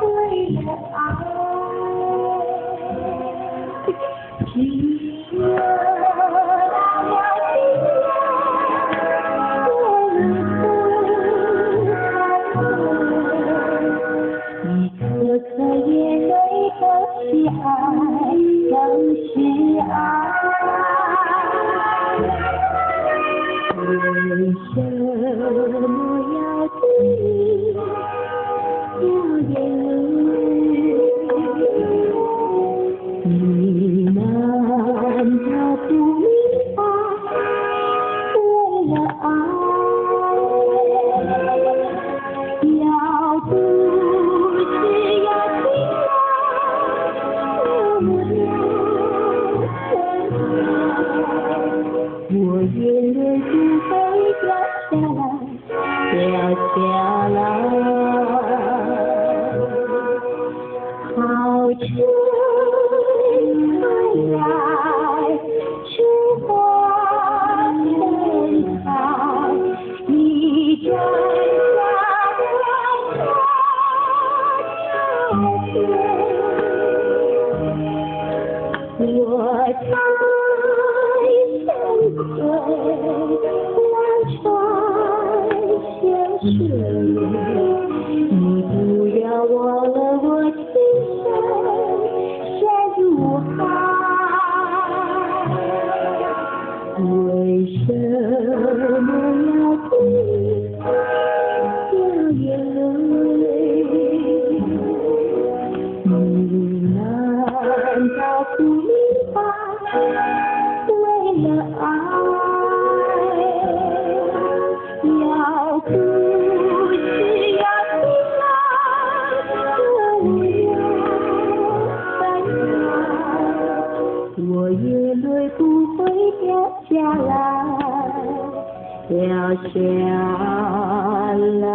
为了爱，只有那条一颗颗眼泪都是爱，都是爱。为什么要对你掉眼泪？你难道不明白？为了爱，要不是要停了，我眼泪不会掉下来，掉下来。好春快来，春花盛开，你站在我桥边，我在相会，望穿相随。你不要忘了我情深深如海，为什么要对你掉眼泪？你难道不明白？为了爱，要不是要停了，我眼泪不会掉下来，掉下来。